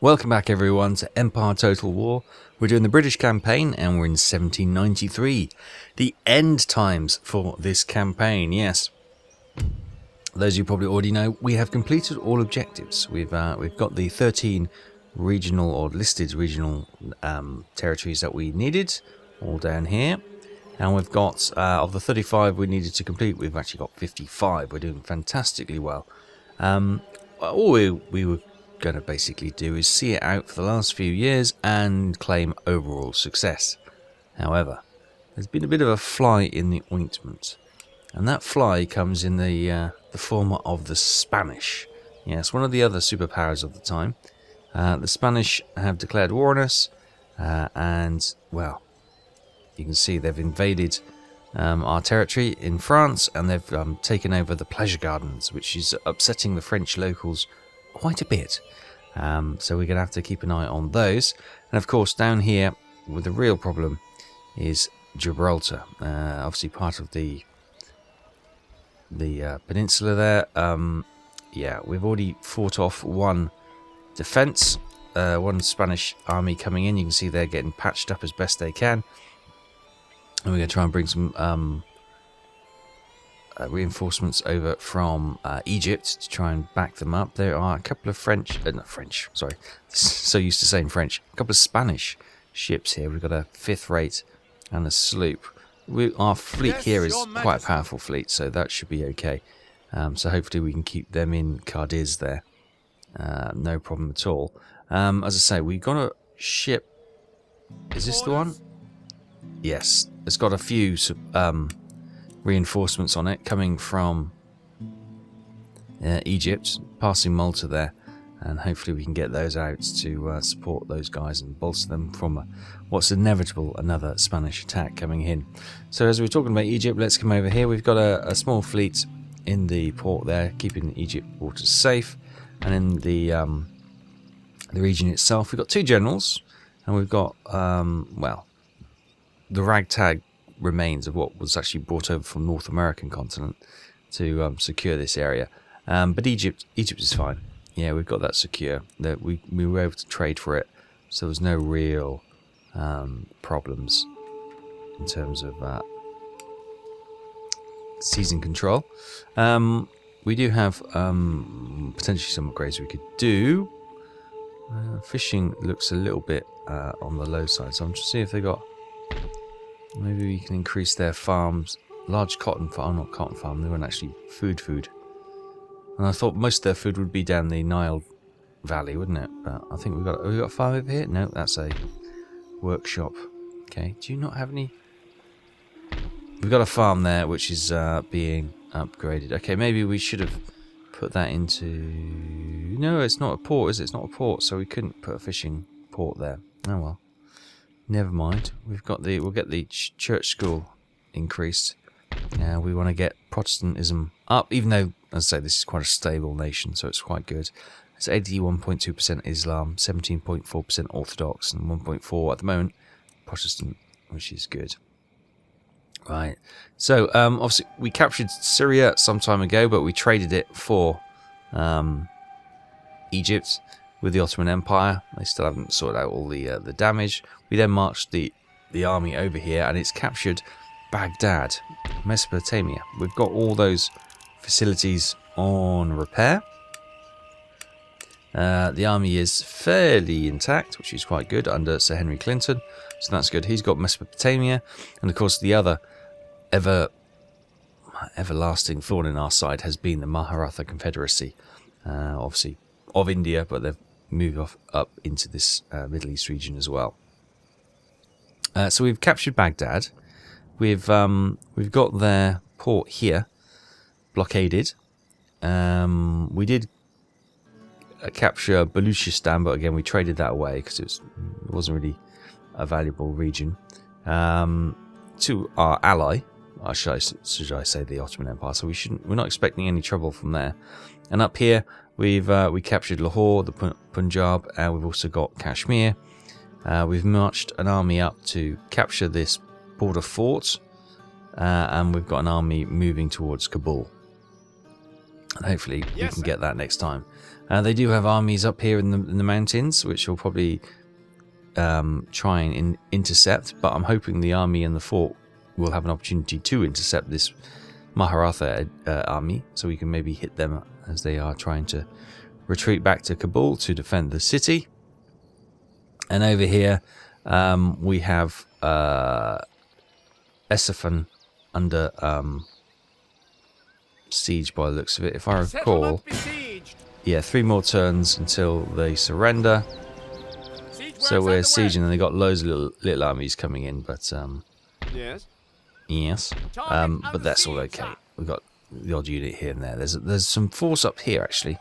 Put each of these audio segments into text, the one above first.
Welcome back everyone to Empire Total War. We're doing the British campaign and we're in 1793. The end times for this campaign, yes. Those you probably already know, we have completed all objectives. We've got the 13 regional or listed regional territories that we needed, all down here. And we've got, of the 35 we needed to complete, we've actually got 55. We're doing fantastically well. All we were going to basically do is see it out for the last few years and claim overall success. However, there's been a bit of a fly in the ointment, and that fly comes in the form of the Spanish. Yes, one of the other superpowers of the time. The Spanish have declared war on us, and well, you can see they've invaded our territory in France, and they've taken over the pleasure gardens, which is upsetting the French locals quite a bit. So we're going to have to keep an eye on those. And of course, down here, with the real problem is Gibraltar. Obviously part of the peninsula there. Yeah, we've already fought off one defense, one Spanish army coming in. You can see they're getting patched up as best they can. And we're going to try and bring some reinforcements over from Egypt to try and back them up. There are a couple of so used to saying French, a couple of Spanish ships here. We've got a 5th rate and a sloop. Our fleet here is quite a powerful fleet, so that should be okay. So hopefully we can keep them in Cadiz there. No problem at all. As I say, we've got a ship. Is this the one? Yes, it's got a few reinforcements on it coming from Egypt, passing Malta there, and hopefully we can get those out to support those guys and bolster them from what's inevitable, another Spanish attack coming in. So as we're talking about Egypt, let's come over here. We've got a small fleet in the port there, keeping Egypt waters safe, and in the region itself we've got 2 generals, and we've got well, the ragtag remains of what was actually brought over from North American continent to secure this area. But Egypt is fine. Yeah, we've got that secure. That we were able to trade for it, so there was no real problems in terms of seizing control. We do have potentially some upgrades we could do. Fishing looks a little bit on the low side, so I'm just seeing if they got. Maybe we can increase their farms. Large cotton farm, not cotton farm, they weren't actually food. And I thought most of their food would be down the Nile Valley, wouldn't it? But I think we've got a farm over here? No, that's a workshop. Okay, do you not have any? We've got a farm there which is being upgraded. Okay, maybe we should have put that into... No, it's not a port, is it? It's not a port, so we couldn't put a fishing port there. Oh well. Never mind. We'll get the church school increased. We want to get Protestantism up, even though, as I say, this is quite a stable nation, so it's quite good. It's 81.2% Islam, 17.4% Orthodox, and 1.4% at the moment Protestant, which is good. Right. So obviously we captured Syria some time ago, but we traded it for Egypt with the Ottoman Empire. They still haven't sorted out all the damage. We then marched the army over here, and it's captured Baghdad, Mesopotamia. We've got all those facilities on repair. The army is fairly intact, which is quite good under Sir Henry Clinton, so that's good. He's got Mesopotamia, and of course the other everlasting thorn in our side has been the Maharatha Confederacy, obviously of India, but they've moved up into this Middle East region as well. So we've captured Baghdad. We've got their port here blockaded. We did capture Baluchistan, but again we traded that away because it wasn't really a valuable region. To our ally, or should I say the Ottoman Empire? So we're not expecting any trouble from there. And up here we captured Lahore, the Punjab, and we've also got Kashmir. We've marched an army up to capture this border fort, and we've got an army moving towards Kabul. And hopefully we can get that next time. They do have armies up here in the mountains, which will probably try and intercept, but I'm hoping the army and the fort will have an opportunity to intercept this Maharatha army, so we can maybe hit them as they are trying to retreat back to Kabul to defend the city. And over here we have Esafan under siege by the looks of it, if I recall. Yeah, 3 more turns until they surrender. So we're sieging, and they got loads of little armies coming in, but yes, but that's all okay. We've got the odd unit here and there. There's some force up here actually,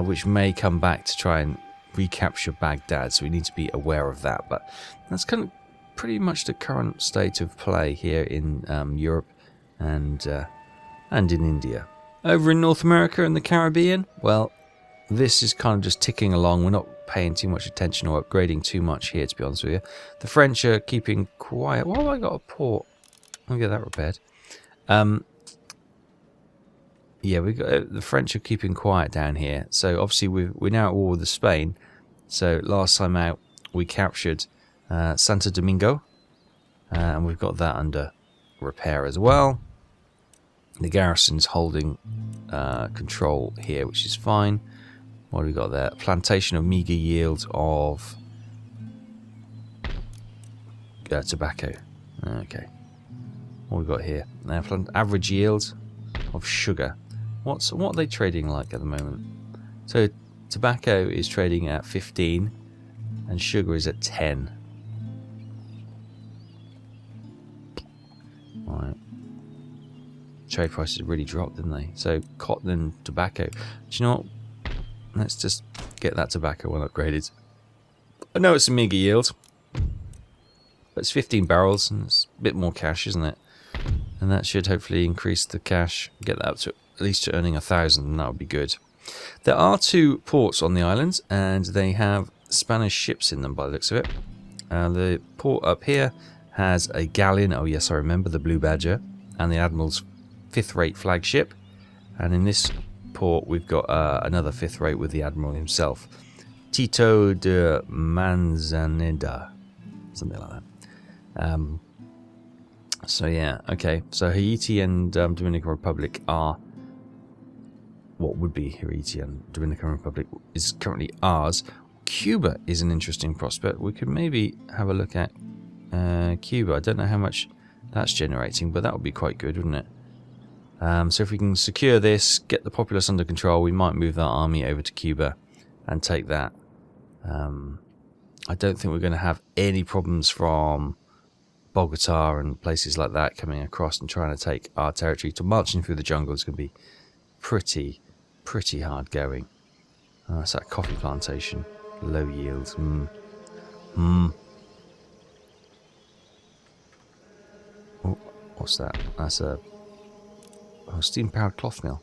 which may come back to try and recapture Baghdad. So we need to be aware of that. But that's kind of pretty much the current state of play here in Europe and in India. Over in North America and the Caribbean, well, this is kind of just ticking along. We're not paying too much attention or upgrading too much here, to be honest with you. The French are keeping quiet. Why have I got a port? I'll get that repaired. Yeah, we got the French are keeping quiet down here. So obviously we're now at war with Spain. So last time out we captured Santo Domingo, and we've got that under repair as well. The garrison's holding control here, which is fine. What do we got there? Plantation of meager yield of tobacco. Okay. What we got here? Now, average yield of sugar. What are they trading like at the moment? So tobacco is trading at 15, and sugar is at 10. Right. Trade prices really dropped, didn't they? So cotton and tobacco. Do you know what? Let's just get that tobacco one upgraded. I know it's a meager yield, but it's 15 barrels, and it's a bit more cash, isn't it? And that should hopefully increase the cash, get that up to at least to earning 1,000, and that would be good. There are 2 ports on the island, and they have Spanish ships in them by the looks of it. The port up here has a galleon. Oh yes, I remember, the Blue Badger, and the Admiral's 5th-rate flagship. And in this port we've got another 5th rate with the Admiral himself, Tito de Manzaneda, something like that. So yeah, okay. So Haiti and Dominican Republic are what would be Haiti, and Dominican Republic is currently ours. Cuba is an interesting prospect. We could maybe have a look at Cuba. I don't know how much that's generating, but that would be quite good, wouldn't it? So if we can secure this, get the populace under control, we might move that army over to Cuba and take that. I don't think we're going to have any problems from Bogota and places like that coming across and trying to take our territory. To marching through the jungle is going to be pretty hard going. That's that coffee plantation, low yields. Oh, what's that? That's a steam-powered cloth mill.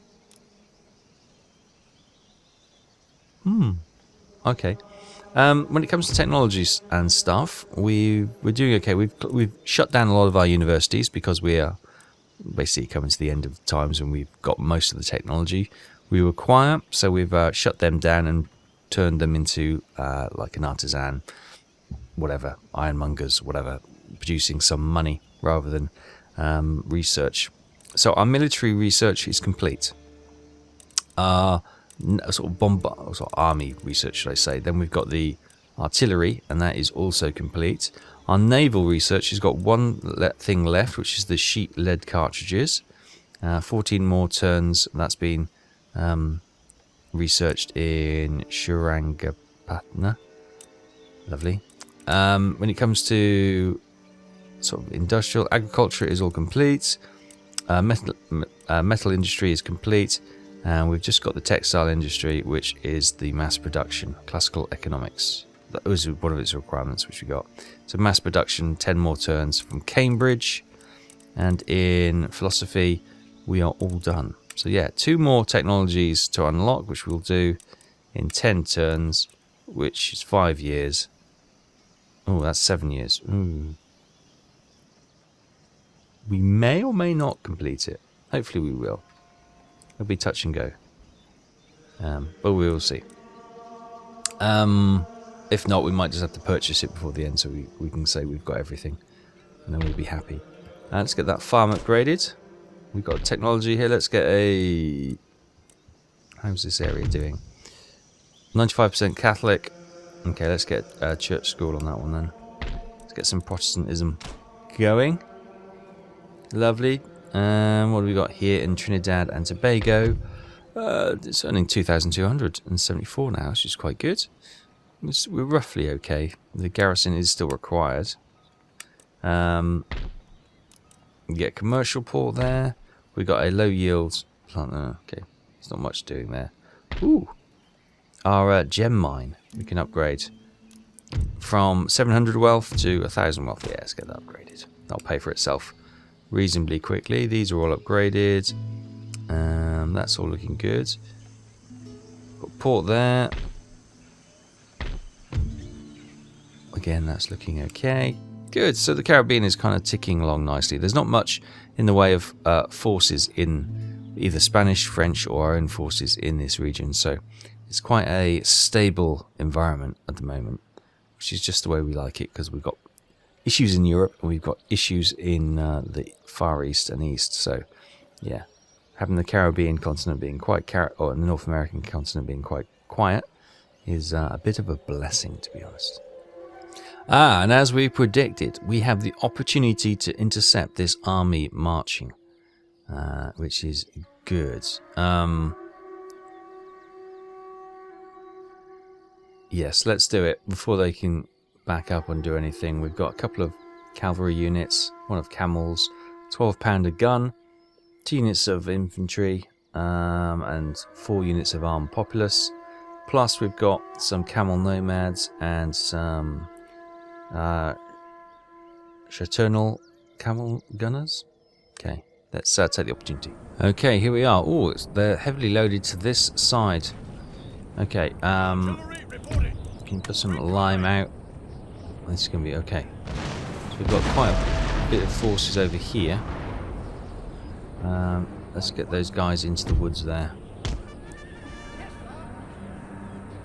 Okay. When it comes to technologies and stuff, we're doing okay. We've shut down a lot of our universities because we are basically coming to the end of times when we've got most of the technology we require. So we've shut them down and turned them into like an artisan, whatever, ironmongers, whatever, producing some money rather than research. So our military research is complete. Sort of army research, should I say. Then we've got the artillery, and that is also complete. Our naval research has got one thing left, which is the sheet lead cartridges. 14 more turns. That's been researched in Sharangapatna. Lovely. When it comes to sort of industrial, agriculture is all complete. Metal industry is complete. And we've just got the textile industry, which is the mass production, classical economics. That was one of its requirements, which we got. So mass production, 10 more turns from Cambridge. And in philosophy, we are all done. So yeah, 2 more technologies to unlock, which we'll do in 10 turns, which is 5 years. Oh, that's 7 years. Ooh. We may or may not complete it. Hopefully we will. It'll be touch and go. But we will see. If not, we might just have to purchase it before the end so we can say we've got everything. And then we'll be happy. Let's get that farm upgraded. We've got technology here. Let's get a... How's this area doing? 95% Catholic. Okay, let's get a church school on that one then. Let's get some Protestantism going. Lovely. What do we got here in Trinidad and Tobago? It's earning 2,274 now, which is quite good. We're roughly okay. The garrison is still required. Get commercial port there. We got a low yield plant. Okay, there's not much doing there. Ooh, our gem mine we can upgrade from 700 wealth to 1,000 wealth. Yeah, let's get that upgraded. That'll pay for itself reasonably quickly. These are all upgraded. That's all looking good. Got port there. Again, that's looking okay. Good. So the Caribbean is kind of ticking along nicely. There's not much in the way of forces in either Spanish, French, or our own forces in this region. So it's quite a stable environment at the moment, which is just the way we like it because we've got issues in Europe and we've got issues in the Far East and East. So, yeah, having the Caribbean continent being quite or the North American continent being quite quiet is a bit of a blessing, to be honest. And as we predicted, we have the opportunity to intercept this army marching, which is good. Yes, let's do it before they can back up and do anything. We've got a couple of cavalry units, one of camels, 12-pounder gun, 2 units of infantry, and 4 units of armed populace. Plus, we've got some camel nomads and some Chaternal camel gunners. Okay, let's take the opportunity. Okay, here we are. Oh, they're heavily loaded to this side. Okay, can you put some lime out? This is going to be okay. So we've got quite a bit of forces over here. Let's get those guys into the woods there.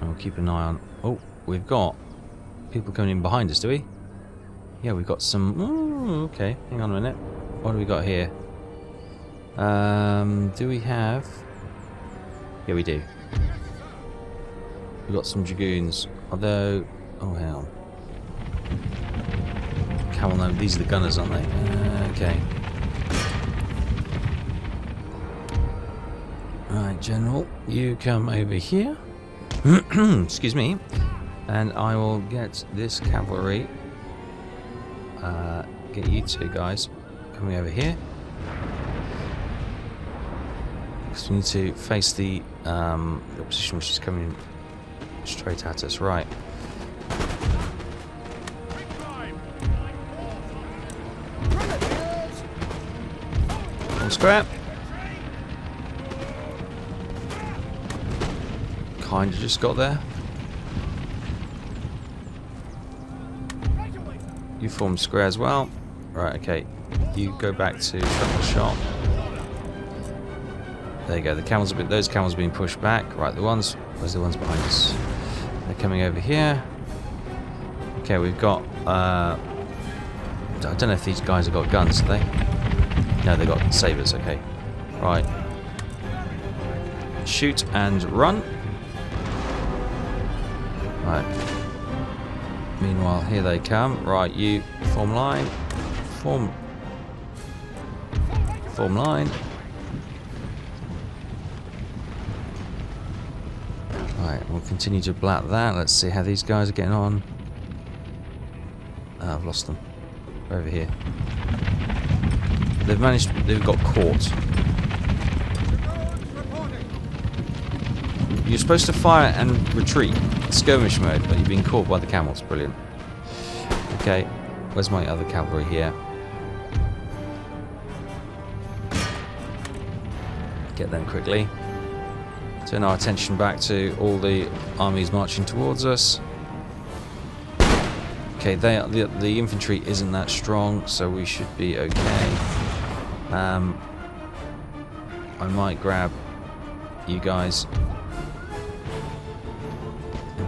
And we'll keep an eye on... Oh, we've got people coming in behind us, do we? Yeah, we've got some... Oh, okay, hang on a minute. What do we got here? Do we have... Yeah, we do. We've got some dragoons. Although... Oh, hang on. Camel, no, these are the gunners, aren't they? Okay. Alright, General. You come over here. Excuse me. And I will get this cavalry. Get you two guys coming over here. Because we need to face the opposition, which is coming straight at us. Right. One scrap. Kinda just got there. You form square as well. Right, okay. You go back to the shot. There you go. The camels those camels are being pushed back. Right, where's the ones behind us? They're coming over here. Okay, we've got I don't know if these guys have got guns, do they? No, they've got sabers, okay. Right. Shoot and run. Right. Meanwhile, here they come. Right, you form line. Form line. Right, we'll continue to blat that. Let's see how these guys are getting on. I've lost them. They're over here. They've got caught. You're supposed to fire and retreat. Skirmish mode, but you've been caught by the camels. Brilliant. Okay, where's my other cavalry here? Get them quickly. Turn our attention back to all the armies marching towards us. Okay, the infantry isn't that strong, so we should be okay. I might grab you guys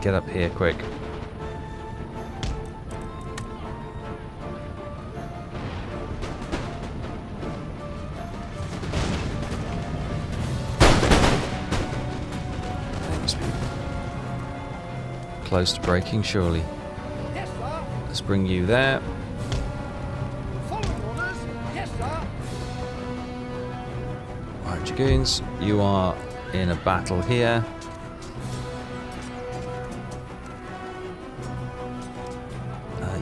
Get up here quick. Close to breaking, surely. Let's bring you there. Right, Dragoons, you are in a battle here.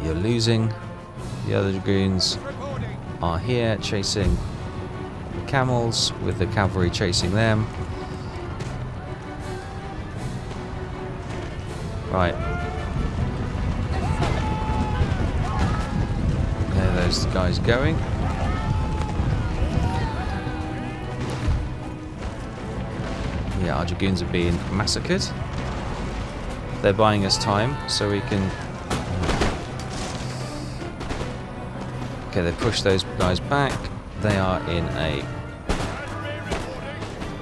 You're losing. The other Dragoons are here chasing the camels, with the cavalry chasing them. Right. There those guys going. Yeah, our Dragoons are being massacred. They're buying us time so we can... Okay, they push those guys back. They are in a...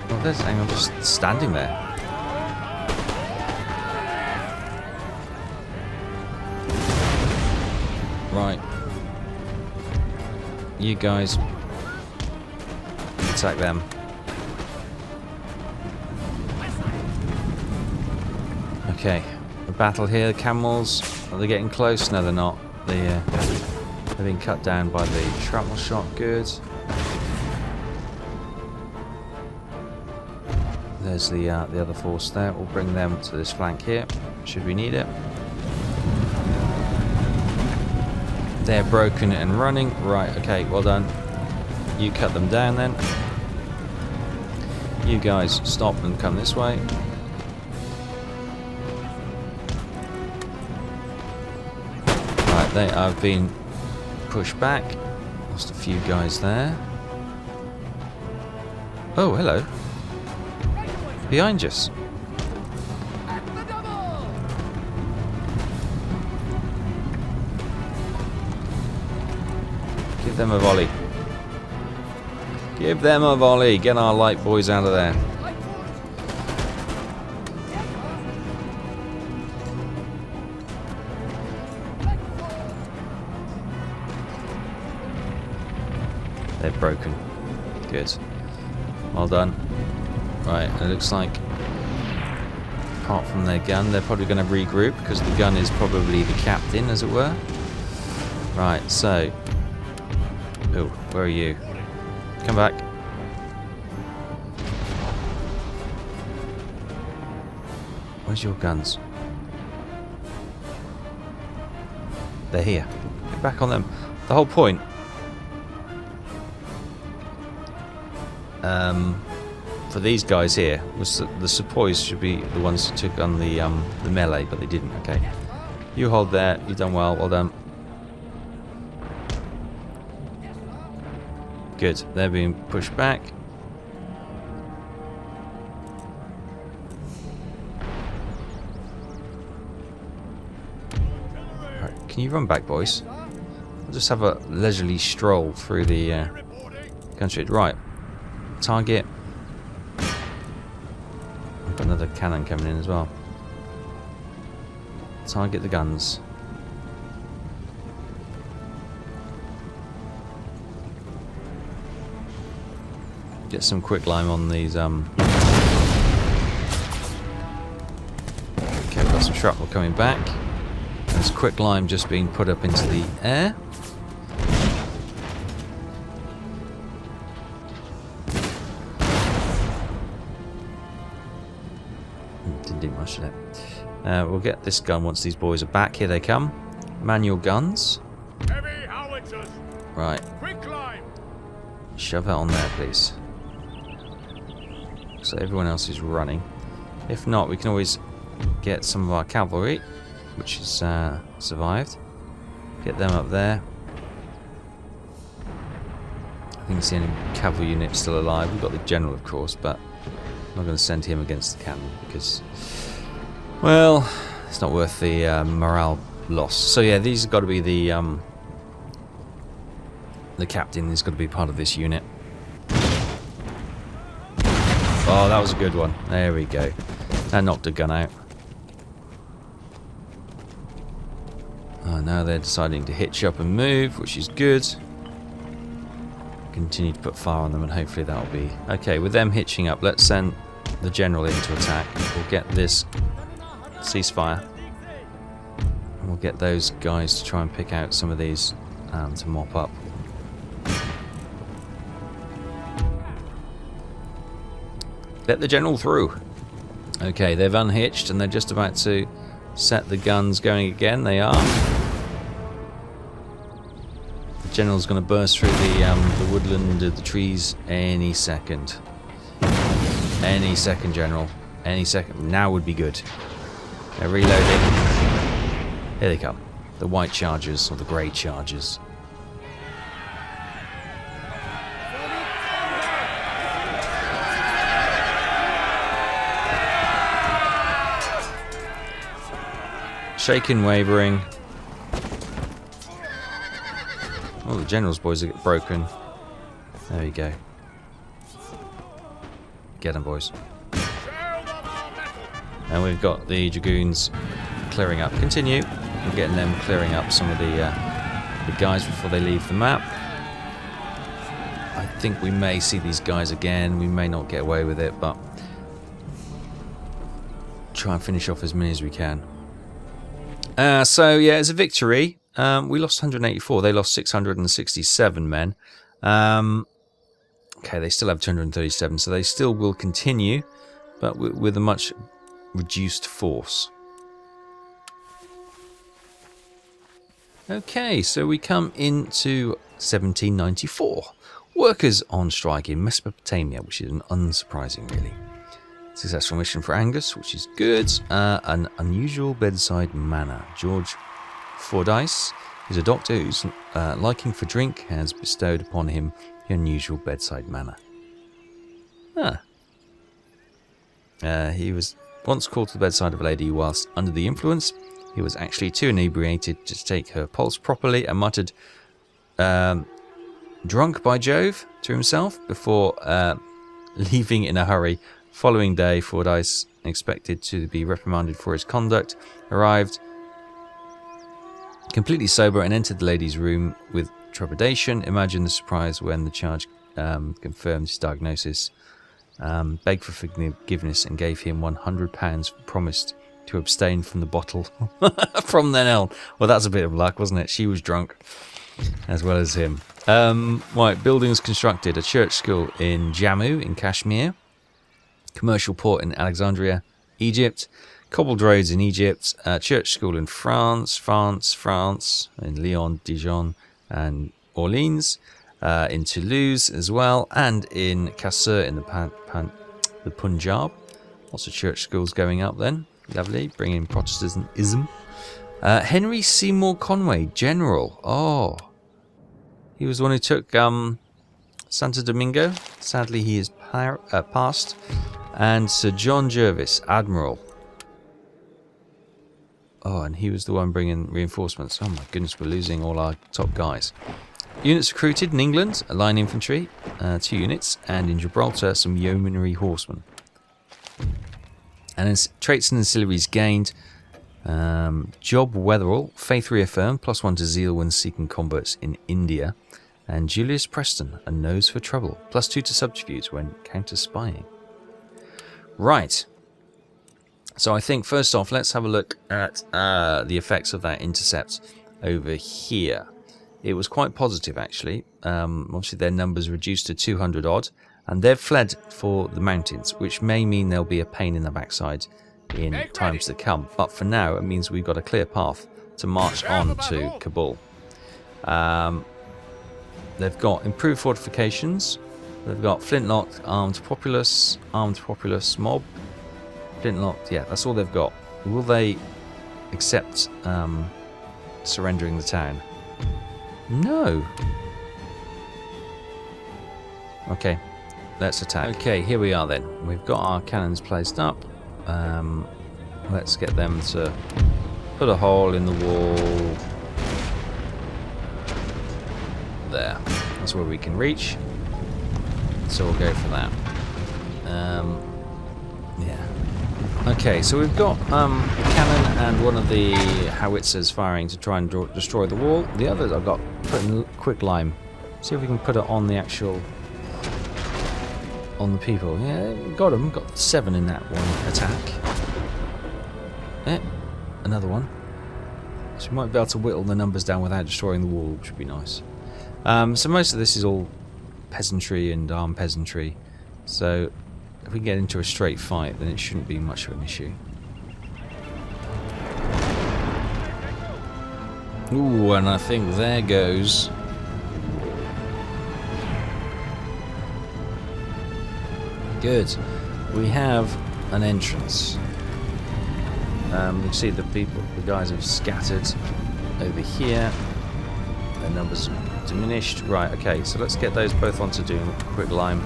Oh, there's... Hang on, just standing there. Right. You guys attack them. Okay. A battle here. The camels. Are they getting close? No, they're not. They're being cut down by the shrapnel shot. Good. There's the other force there. We'll bring them to this flank here, should we need it. They're broken and running. Right, okay, well done. You cut them down then. You guys stop and come this way. Right, they have been pushed back. Lost a few guys there. Oh, hello. Behind us. Give them a volley. Give them a volley. Get our light boys out of there. They're broken. Good. Well done. Right, it looks like apart from their gun, they're probably going to regroup because the gun is probably the captain, as it were. Right, so... Oh, where are you? Come back. Where's your guns? They're here. Get back on them. The whole point... for these guys here was that the sepoys should be the ones who took on the melee, but they didn't. Okay, you hold there. You've done well. Well done. Good. They're being pushed back. Right, can you run back, boys? We'll just have a leisurely stroll through the country. Right. Target. Got another cannon coming in as well. Target the guns. Get some quick lime on these. Okay, we've got some shrapnel coming back. There's quick lime just being put up into the air. Didn't do much of it. We'll get this gun once these boys are back. Here they come. Manual guns. Heavy howitzers. Right. Quick lime. Shove that on there, please. So everyone else is running. If not, we can always get some of our cavalry, which has survived. Get them up there. I think it's the only cavalry unit still alive. We've got the general, of course, but I'm not going to send him against the cannon because, well, it's not worth the morale loss. So yeah, these have got to be the captain has got to be part of this unit. Oh, that was a good one. There we go. That knocked a gun out. now they're deciding to hitch up and move, which is good. Continue to put fire on them, and hopefully that'll be... Okay, with them hitching up, let's send the general in to attack. We'll get this ceasefire. And we'll get those guys to try and pick out some of these to mop up. Let the general through. Okay, they've unhitched and they're just about to set the guns going again. They are. The general's going to burst through the woodland of the trees any second. Any second, general. Any second. Now would be good. They're reloading. Here they come. The white chargers, or the grey chargers. Shaking, wavering. Oh, the general's boys are broken. There you go. Get them, boys. And we've got the dragoons clearing up. Continue. We're getting them clearing up some of the guys before they leave the map. I think we may see these guys again. We may not get away with it, but try and finish off as many as we can. So yeah, it's a victory. We lost 184. They lost 667 men. Okay, they still have 237, so they still will continue, but with a much reduced force. Okay, so we come into 1794. Workers on strike in Mesopotamia, which is unsurprising, really. Successful mission for Angus, which is good. An unusual bedside manner. George Fordyce is a doctor whose liking for drink has bestowed upon him the unusual bedside manner. He was once called to the bedside of a lady whilst under the influence. He was actually too inebriated to take her pulse properly and muttered, "Drunk by Jove," to himself before leaving in a hurry. Following day, Fordyce, expected to be reprimanded for his conduct, arrived completely sober and entered the lady's room with trepidation. Imagine the surprise when the charge confirmed his diagnosis, begged for forgiveness and gave him £100, promised to abstain from the bottle from then on. Well, that's a bit of luck, wasn't it? She was drunk as well as him. Right, buildings constructed. A church school in Jammu in Kashmir. Commercial port in Alexandria, Egypt. Cobbled roads in Egypt. Church school in France, in Lyon, Dijon, and Orleans. In Toulouse as well, and in Kasur in the Punjab. Lots of church schools going up then. Lovely, bringing Protestantism. Henry Seymour Conway, General. Oh, he was the one who took Santo Domingo. Sadly, he is passed. And Sir John Jervis, Admiral. Oh, and he was the one bringing reinforcements. Oh my goodness, we're losing all our top guys. Units recruited in England, line infantry, 2 units, and in Gibraltar, some yeomanry horsemen. And in traits and ancillaries gained, Job Wetherell, faith reaffirmed, +1 to zeal when seeking converts in India, and Julius Preston, a nose for trouble, +2 to subterfuge when counter-spying. Right. So I think first off, let's have a look at the effects of that intercept over here. It was quite positive, actually. Obviously, their numbers reduced to 200 odd, and they've fled for the mountains, which may mean there'll be a pain in the backside in times to come. But for now, it means we've got a clear path to march on to Kabul. They've got improved fortifications. They've got flintlocked armed populace mob. Flintlocked, yeah, that's all they've got. Will they accept surrendering the town? No. Okay, let's attack. Okay, here we are then. We've got our cannons placed up. Let's get them to put a hole in the wall. There. That's where we can reach. So we'll go for that. Yeah. Okay, so we've got a cannon and one of the howitzers firing to try and destroy the wall. The others I've got putting quick lime. See if we can put it on the actual... on the people. Yeah, got them. Got 7 in that one attack. Yeah, another one. So we might be able to whittle the numbers down without destroying the wall, which would be nice. So most of this is all peasantry and armed peasantry. So if we get into a straight fight, then it shouldn't be much of an issue. Ooh, and I think there goes... Good. We have an entrance. You can see the guys have scattered over here. Their numbers diminished. Right, okay, so let's get those both onto doing quick lime.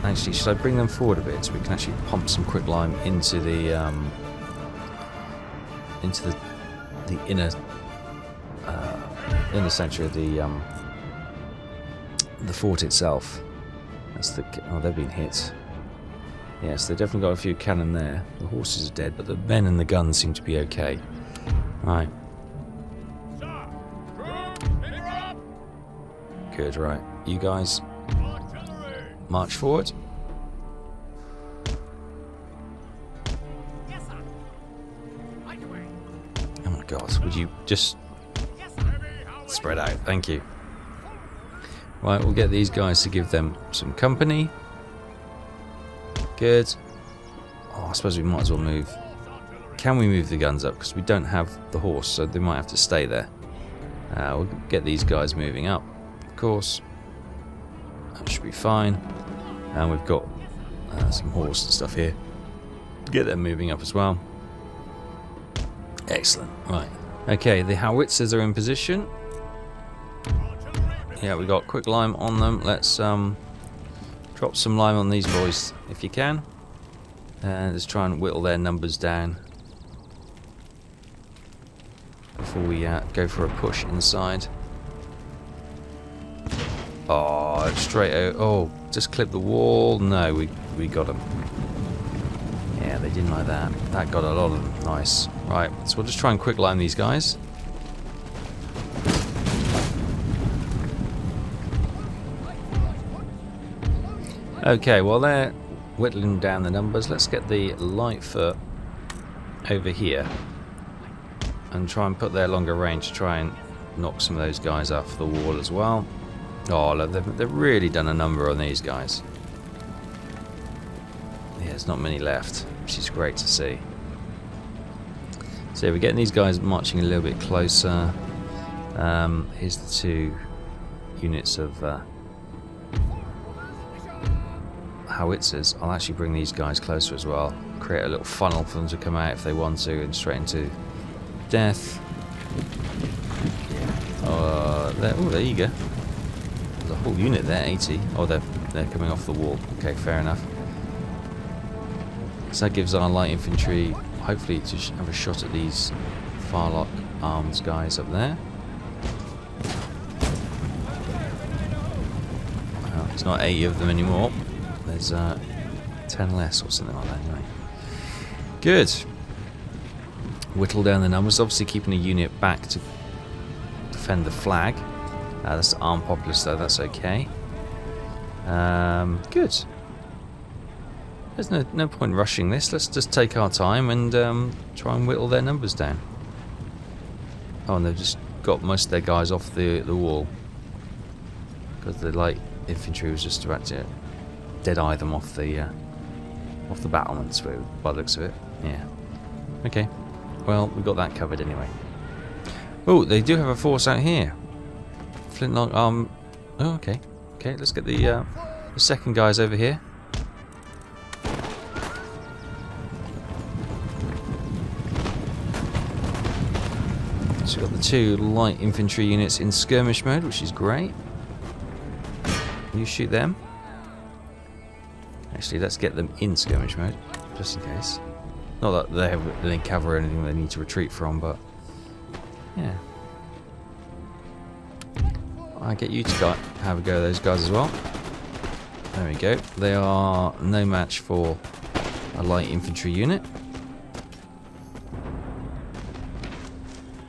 Actually, should I bring them forward a bit so we can actually pump some quick lime into the inner centre of the fort itself. That's the they've been hit. Yes, they've definitely got a few cannon there. The horses are dead, but the men and the guns seem to be okay. Right. Good, right. You guys march forward. Oh my God, would you just spread out? Thank you. Right, we'll get these guys to give them some company. Good. Oh, I suppose we might as well move. Can we move the guns up? Because we don't have the horse, so they might have to stay there. We'll get these guys moving up, of course. That should be fine. And we've got some horse and stuff here. Get them moving up as well. Excellent. Right. Okay, the howitzers are in position. Yeah, we got quick lime on them. Let's drop some lime on these boys if you can. And let's try and whittle their numbers down before we go for a push inside. Oh, straight out. Oh, just clip the wall. No, we got them. Yeah, they didn't like that. That got a lot of them. Nice. Right, so we'll just try and quick lime these guys. Okay, well they're whittling down the numbers. Let's get the Lightfoot over here and try and put their longer range to try and knock some of those guys off the wall as well. Oh, look, they've really done a number on these guys. Yeah, there's not many left, which is great to see. So we're getting these guys marching a little bit closer. Here's the 2 units of howitzers. I'll actually bring these guys closer as well. Create a little funnel for them to come out if they want to, and straight into death. Oh, there you go. There's a whole unit there, 80. Oh, they're coming off the wall. Okay, fair enough. So that gives our light infantry, hopefully, to have a shot at these Farlock arms guys up there. Well, it's not 80 of them anymore. There's 10 less or something like that anyway. Good. Whittle down the numbers, obviously keeping a unit back to defend the flag. That's the armed populace though, that's okay. Good. There's no point rushing this. Let's just take our time and try and whittle their numbers down. Oh, and they've just got most of their guys off the wall. Because the light infantry was just about to dead-eye them off the battlements by the looks of it. Yeah. Okay. Well, we've got that covered anyway. Oh, they do have a force out here. Flintlock oh, okay. Okay, let's get the second guys over here. So we've got the 2 light infantry units in skirmish mode, which is great. You shoot them. Actually, let's get them in skirmish mode, just in case. Not that they have any cover or anything they need to retreat from, but yeah. I get you to have a go at those guys as well. There we go. They are no match for a light infantry unit.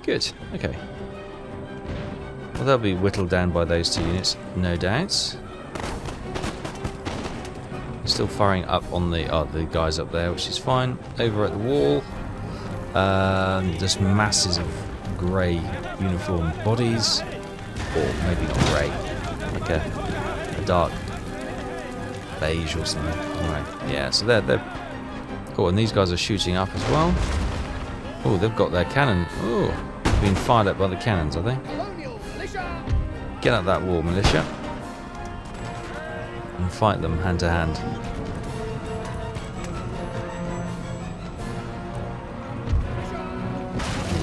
Good, okay. Well, they'll be whittled down by those 2 units, no doubt. Still firing up on the guys up there, which is fine. Over at the wall, just masses of grey uniform bodies, or maybe not grey, like a dark beige or something. Alright, yeah, so they're cool, and these guys are shooting up as well. Oh, they've got their cannon. Oh, being fired up by the cannons, are they? Colonial militia! Get up that wall, militia, and fight them hand to hand.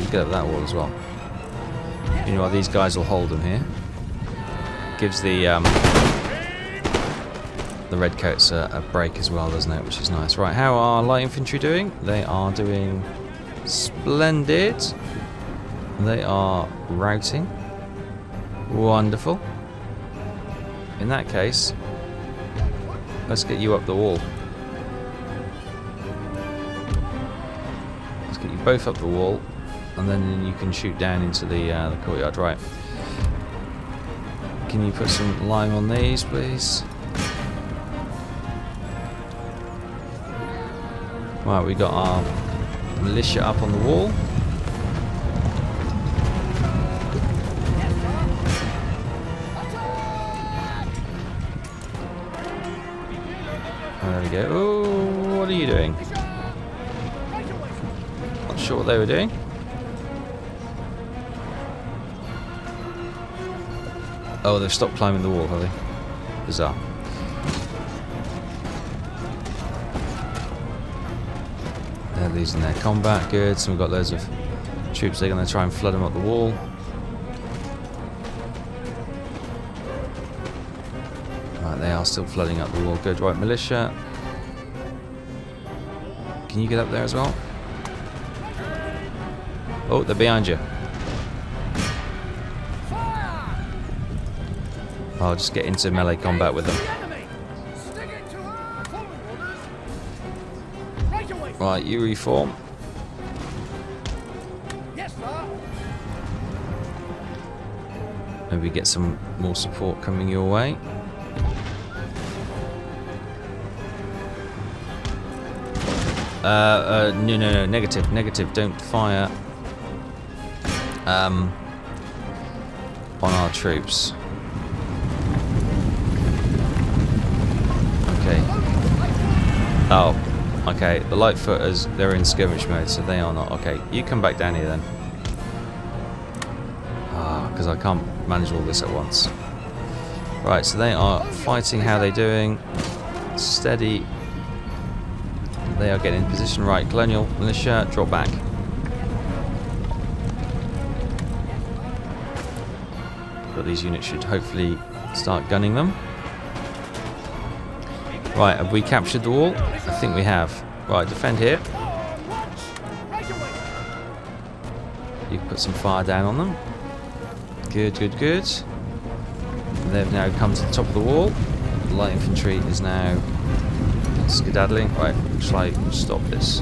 You get up that wall as well. You know what, these guys will hold them here. Gives the redcoats a break as well, doesn't it? Which is nice. Right, how are light infantry doing? They are doing splendid. They are routing. Wonderful. In that case, let's get you up the wall. Let's get you both up the wall, and then you can shoot down into the courtyard. Right. Can you put some lime on these, please? Right, we got our militia up on the wall. There we go. Oh, what are you doing? Not sure what they were doing. Oh, they've stopped climbing the wall, have they? Bizarre. They're losing their combat. Good. So we've got loads of troops. They're going to try and flood them up the wall. Right, they are still flooding up the wall. Good. Right, militia. Can you get up there as well? Oh, they're behind you. I'll just get into melee combat with them. Right, you reform. Yes, sir. Maybe get some more support coming your way. No, negative. Don't fire on our troops. Okay. Oh, okay. The Lightfooters, they're in skirmish mode, so they are not. Okay, you come back down here then. Because I can't manage all this at once. Right, so they are fighting. How are they doing? Steady. They are getting in position. Right, Colonial militia, drop back. But these units should hopefully start gunning them. Right, have we captured the wall? I think we have. Right, defend here. You can put some fire down on them. Good. They've now come to the top of the wall. The light infantry is now skedaddling. Right, shall I stop this?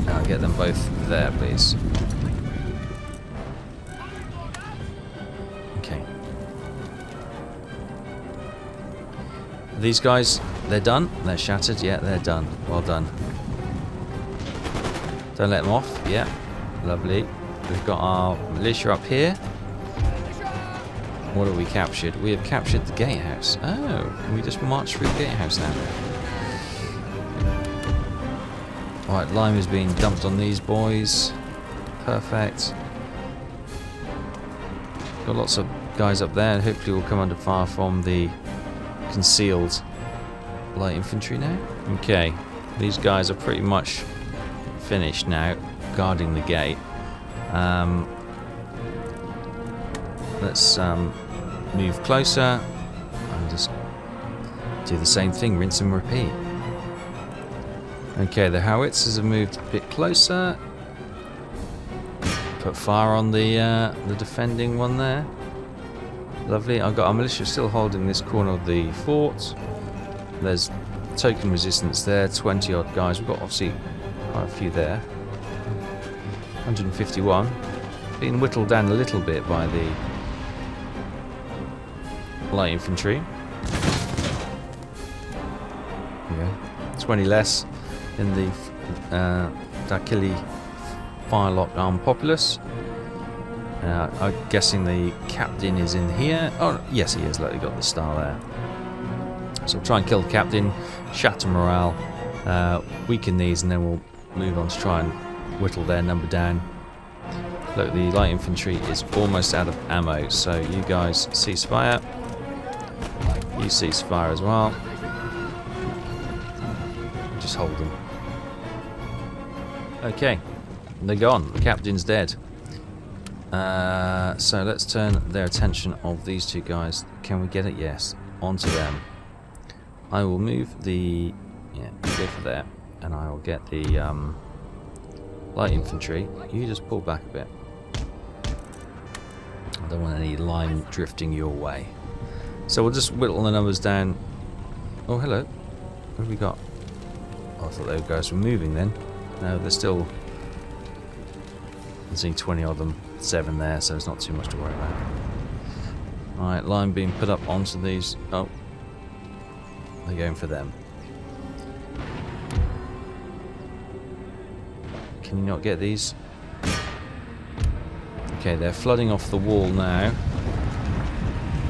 I'll get them both there, please. Okay. These guys, they're done. They're shattered. Yeah, they're done. Well done. Don't let them off. Yeah, lovely. We've got our militia up here. What have we captured? We have captured the gatehouse. Oh, can we just march through the gatehouse now? Right, lime is being dumped on these boys. Perfect. Got lots of guys up there, and hopefully we'll come under fire from the concealed light infantry now. Okay, these guys are pretty much finished now, guarding the gate. Let's move closer and just do the same thing, rinse and repeat. Okay, the howitzers have moved a bit closer. Put fire on the defending one there. Lovely. I've got our militia still holding this corner of the fort. There's token resistance there, 20 odd guys. We've got obviously quite a few there. 151. Being whittled down a little bit by the light infantry. Okay. 20 less in the Dakili firelock armed populace. I'm guessing the captain is in here. Oh, yes, he is. Look, he got the star there. So we'll try and kill the captain, shatter morale, weaken these, and then we'll move on to try and whittle their number down. Look, the light infantry is almost out of ammo, so you guys cease fire. You cease fire as well. Just hold them. Okay, they're gone. The captain's dead. So let's turn their attention of these two guys. Can we get it? Yes. Onto them. I will move the... yeah, go for there. And I will get the light infantry. You just pull back a bit. I don't want any line drifting your way. So we'll just whittle the numbers down. Oh, hello. What have we got? Oh, I thought those guys were moving then. No, they're still... I'm seeing 20 of them. 7 there, so there's not too much to worry about. Alright, line being put up onto these. Oh. They're going for them. Can you not get these? Okay, they're flooding off the wall now.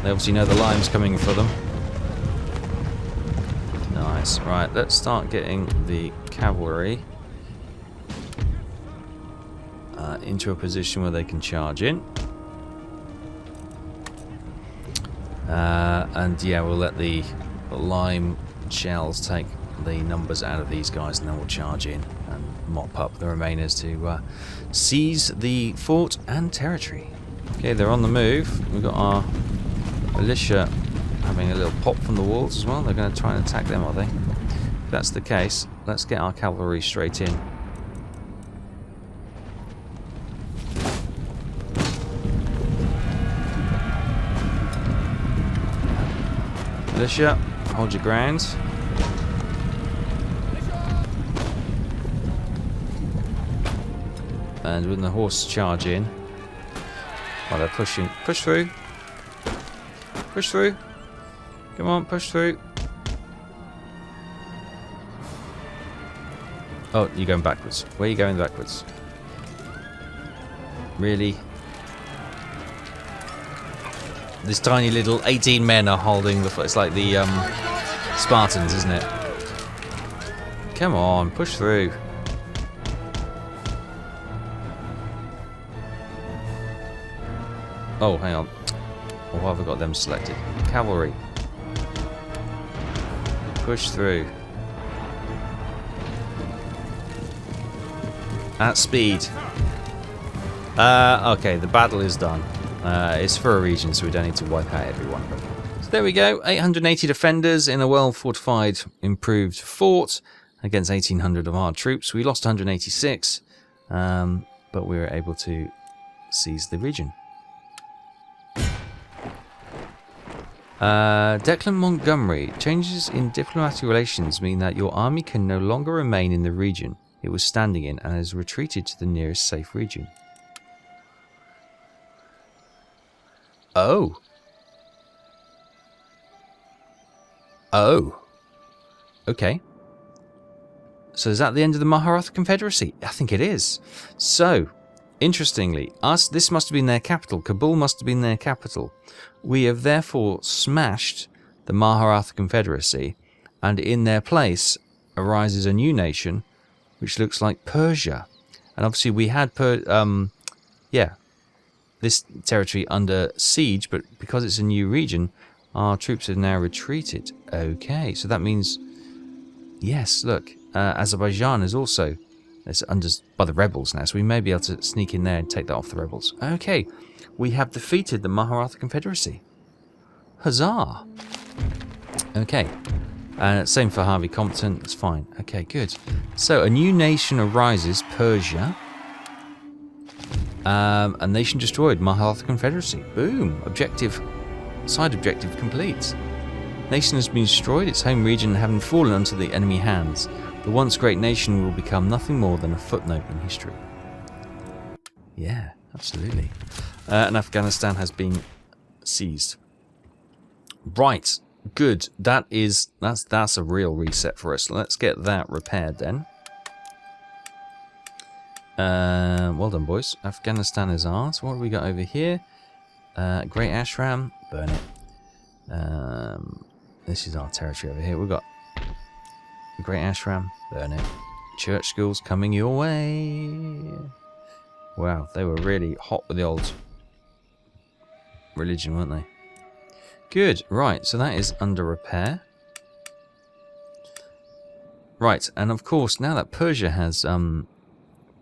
They obviously know the line's coming for them. Nice. Right, let's start getting the cavalry into a position where they can charge in. And yeah, we'll let the lime shells take the numbers out of these guys, and then we'll charge in and mop up the remainers to seize the fort and territory. Okay, they're on the move. We've got our militia having a little pop from the walls as well. They're going to try and attack them, are they? If that's the case, let's get our cavalry straight in. Militia, hold your ground. And when the horse charge in, while they're pushing, push through. Push through. Come on, push through. Oh, you're going backwards. Where are you going backwards? Really? This tiny little 18 men are holding the... It's like the Spartans, isn't it? Come on, push through. Oh, hang on. Or have I got them selected? Cavalry. Push through. At speed. Okay, the battle is done. It's for a region, so we don't need to wipe out everyone. So there we go. 880 defenders in a well-fortified, improved fort against 1,800 of our troops. We lost 186, but we were able to seize the region. Declan Montgomery. Changes in diplomatic relations mean that your army can no longer remain in the region it was standing in and has retreated to the nearest safe region. Oh. Oh. Okay. So is that the end of the Maharatha Confederacy? I think it is. So, interestingly, this must have been their capital. Kabul must have been their capital. We have therefore smashed the Maharatha Confederacy, and in their place arises a new nation, which looks like Persia. And obviously we had this territory under siege, but because it's a new region, our troops have now retreated. Okay, so that means, yes, look, Azerbaijan is also under by the rebels now, so we may be able to sneak in there and take that off the rebels. Okay, we have defeated the Maharatha Confederacy. Huzzah! Okay, same for Harvey Compton, it's fine. Okay, good. So, a new nation arises, Persia. A nation destroyed, Maharatha Confederacy. Boom! Side objective complete. Nation has been destroyed, its home region having fallen into the enemy hands. The once great nation will become nothing more than a footnote in history. Yeah, absolutely. And Afghanistan has been seized. Right, good. That's a real reset for us. Let's get that repaired then. Well done, boys. Afghanistan is ours. What have we got over here? Great Ashram, burn it. This is our territory over here. We've got Great Ashram, burn it. Church schools coming your way. Wow, they were really hot with the old religion, weren't they? Good, right, so that is under repair. Right, and of course, now that Persia has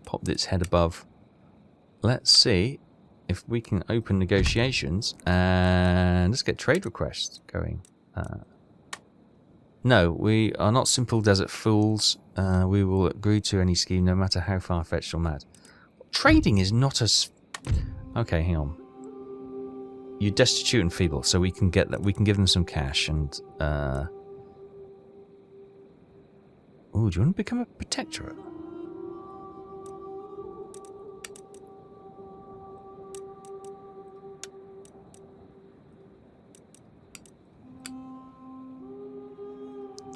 popped its head above, let's see if we can open negotiations and let's get trade requests going. No, we are not simple desert fools. We will agree to any scheme, no matter how far-fetched or mad. Trading is not as... Okay, hang on. You're destitute and feeble, so we can get that. We can give them some cash and... Oh, do you want to become a protectorate?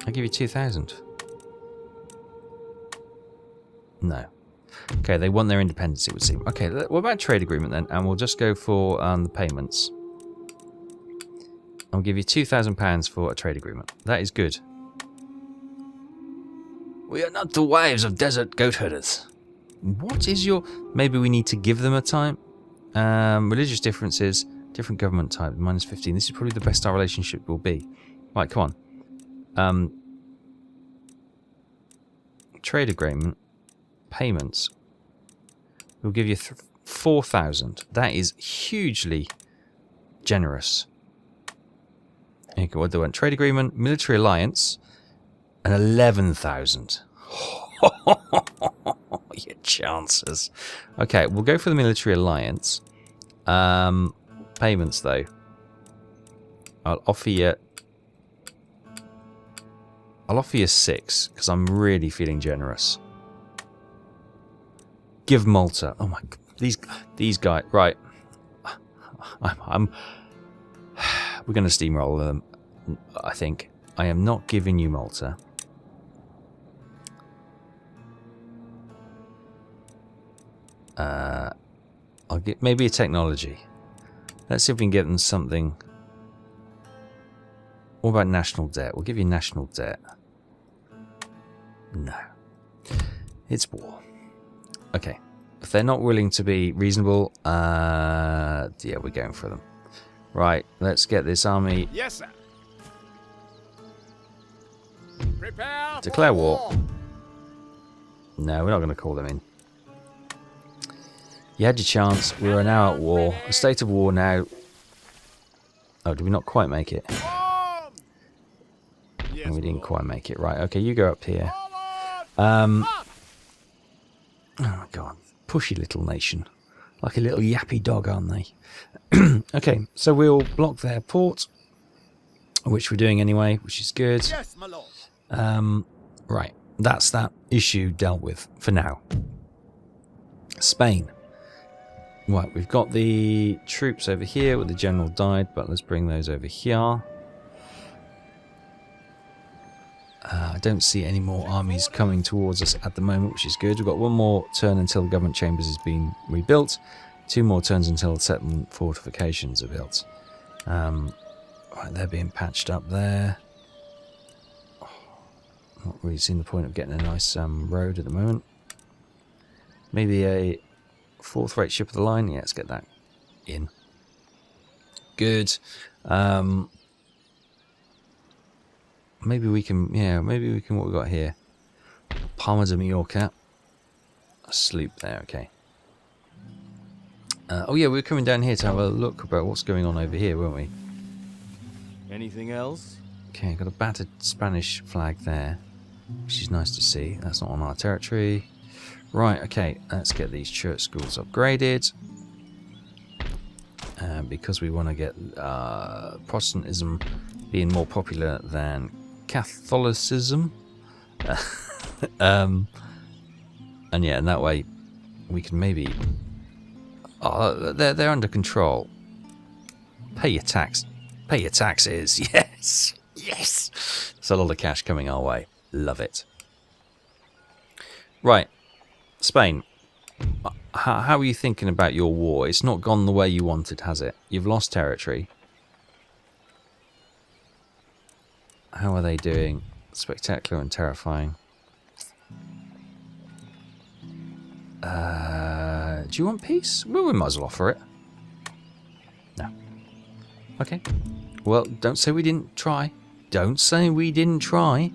I'll give you 2,000. No. Okay, they want their independence, it would seem. Okay, what about trade agreement then? And we'll just go for the payments. I'll give you £2,000 for a trade agreement. That is good. We are not the wives of desert goat herders. What is your... Maybe we need to give them a time. Religious differences, different government type, -15. This is probably the best our relationship will be. Right, come on. Trade agreement, payments. We'll give you 4,000. That is hugely generous. Okay, what do I want? Trade agreement, military alliance, and 11,000. Your chances. Okay, we'll go for the military alliance. Payments though. I'll offer you 6 because I'm really feeling generous. Give Malta. Oh my god, these guys. Right, I'm we're gonna steamroll them. I think I am not giving you Malta. I'll get maybe a technology. Let's see if we can get them something. What about national debt? We'll give you national debt. No. It's war. Okay. If they're not willing to be reasonable, yeah, we're going for them. Right, let's get this army. Yes, sir. Prepare Declare for war. No, we're not going to call them in. You had your chance. We are now at war. A state of war now. Oh, did we not quite make it? Yes, And we didn't Lord. quite make it. Right, okay, you go up here. Forward. Oh my god. Pushy little nation. Like a little yappy dog, aren't they? Okay, so we'll block their port, which we're doing anyway, which is good. Yes, my lord. Right, that's that issue dealt with for now. Spain. Right, we've got the troops over here where the general died, but let's bring those over here. I don't see any more armies coming towards us at the moment, which is good. We've got one more turn until the government chambers has been rebuilt. 2 more turns until the settlement fortifications are built. Right, they're being patched up there. Not really seeing the point of getting a nice road at the moment. Maybe a 4th rate ship of the line. Yeah, let's get that in. Good. Maybe we can, yeah, maybe we can, what we got here? Palma de Mallorca. A sloop there, okay. Oh yeah, we were coming down here to have a look about what's going on over here, weren't we? Anything else? Okay, got a battered Spanish flag there, which is nice to see. That's not on our territory. Right, okay, let's get these church schools upgraded. because we want to get Protestantism being more popular than Catholicism. And yeah, and that way we can maybe... Oh, they're under control. Pay your tax. Pay your taxes. Yes. Yes. There's a lot of cash coming our way. Love it. Right. Spain. How are you thinking about your war? It's not gone the way you wanted, has it? You've lost territory. How are they doing? Spectacular and terrifying. Do you want peace? Well, we might as well offer it. No. Okay. Well, don't say we didn't try. Don't say we didn't try.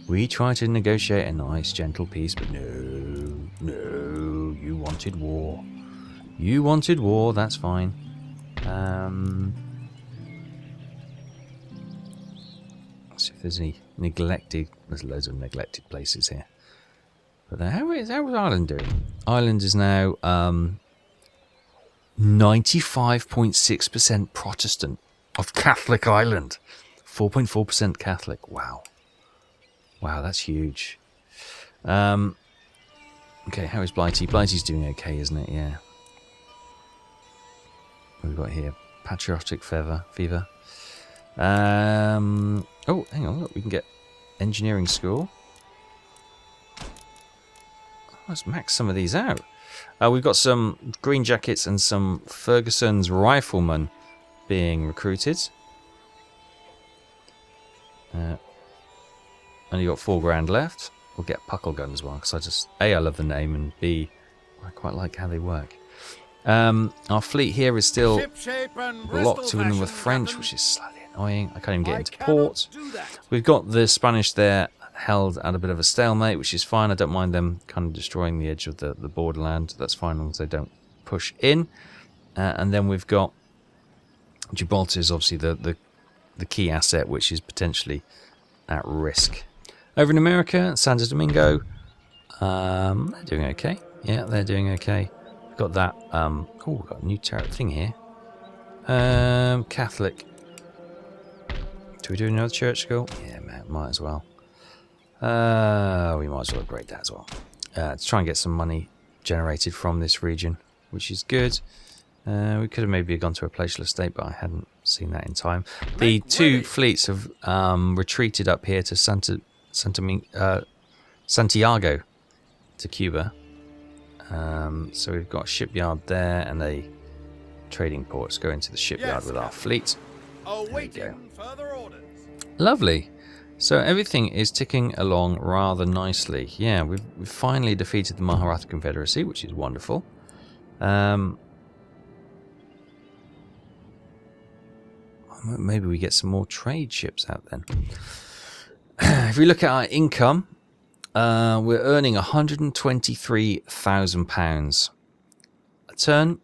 We tried to negotiate a nice, gentle peace, but no. No. You wanted war. You wanted war. That's fine. Let's see if there's any neglected... There's loads of neglected places here. But how is Ireland doing? Ireland is now 95.6% Protestant of Catholic Ireland. 4.4% Catholic. Wow. Wow, that's huge. Okay, how is Blighty? Blighty's doing okay, isn't it? Yeah. What have we got here? Patriotic fever. Oh, hang on. Look, we can get engineering school. Let's max some of these out. We've got some green jackets and some Ferguson's riflemen being recruited. Only got 4 grand left. We'll get Puckle Gun as well, because I love the name, and B, I quite like how they work. Our fleet here is still locked to in with French, which is slightly annoying. I can't even get into port. We've got the Spanish there held at a bit of a stalemate, which is fine. I don't mind them kind of destroying the edge of the borderland. That's fine as long as they don't push in. And then we've got Gibraltar is obviously the key asset, which is potentially at risk. Over in America, Santo Domingo, they're doing okay. Yeah, they're doing okay. We've got that. Oh, we've got a new thing here. Catholic. Do we do another church school? Yeah, might as well. We might as well upgrade that as well. To try and get some money generated from this region, which is good. We could have maybe gone to a palatial estate, but I hadn't seen that in time. The 2 fleets have retreated up here to Santiago, to Cuba. So we've got a shipyard there and a trading port. Let's go into the shipyard with our fleet. There we go. Lovely. So everything is ticking along rather nicely. Yeah, we've finally defeated the Maharatha Confederacy, which is wonderful. Maybe we get some more trade ships out then. If we look at our income, we're earning £123,000 a turn.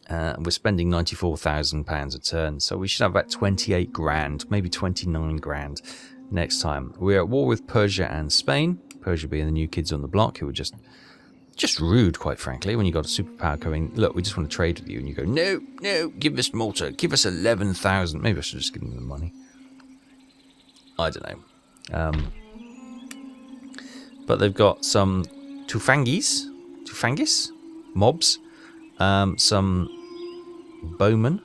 We're spending £94,000 a turn, so we should have about 28 grand, maybe 29 grand next time. We're at war with Persia and Spain. Persia being the new kids on the block who are just rude, quite frankly, when you got a superpower coming, look, we just want to trade with you, and you go, no, give us Malta, give us 11,000. Maybe I should just give them the money. I don't know. But they've got some Tufangis mobs, some bowmen,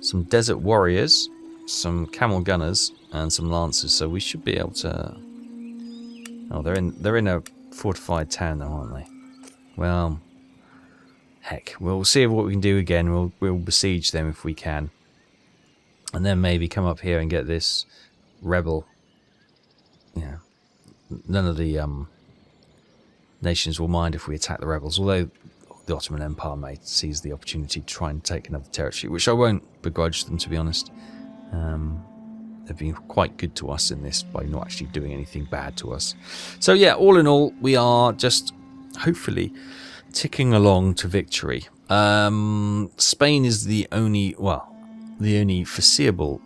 some desert warriors, some camel gunners, and some lancers. So we should be able to. Oh, they're in a fortified town, though, aren't they? Well, heck, we'll see what we can do again. We'll besiege them if we can, and then maybe come up here and get this rebel. Yeah, none of the nations will mind if we attack the rebels, although the Ottoman Empire may seize the opportunity to try and take another territory, which I won't begrudge them, to be honest. They've been quite good to us in this by not actually doing anything bad to us. So yeah, all in all, we are just hopefully ticking along to victory. Spain is the only foreseeable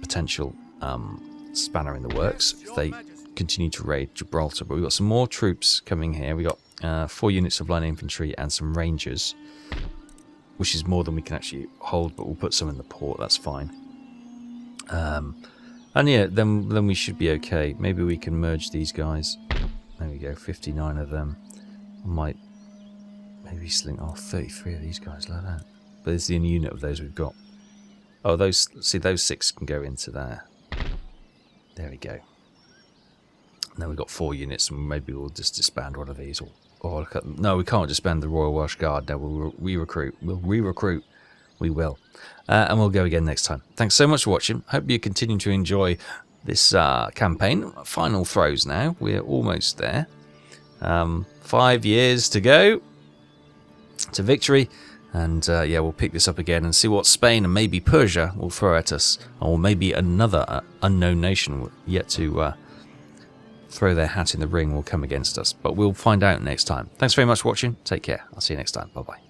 potential spanner in the works if they continue to raid Gibraltar. But we've got some more troops coming here. We got 4 units of line infantry and some rangers. which is more than we can actually hold, but we'll put some in the port. That's fine. And yeah, then we should be okay. Maybe we can merge these guys. There we go, 59 of them. I might maybe sling off 33 of these guys like that. But this is the only unit of those we've got. Oh, those 6 can go into there. There we go. And then we've got 4 units, and maybe we'll just disband one of these. Or look at, no, we can't disband the Royal Welsh Guard. No, we'll re-recruit. We'll re-recruit. We will. And we'll go again next time. Thanks so much for watching. Hope you continue to enjoy this campaign. Final throws now. We're almost there. 5 years to go to victory. And yeah, we'll pick this up again and see what Spain and maybe Persia will throw at us. Or maybe another unknown nation yet to throw their hat in the ring will come against us. But we'll find out next time. Thanks very much for watching. Take care. I'll see you next time. Bye-bye.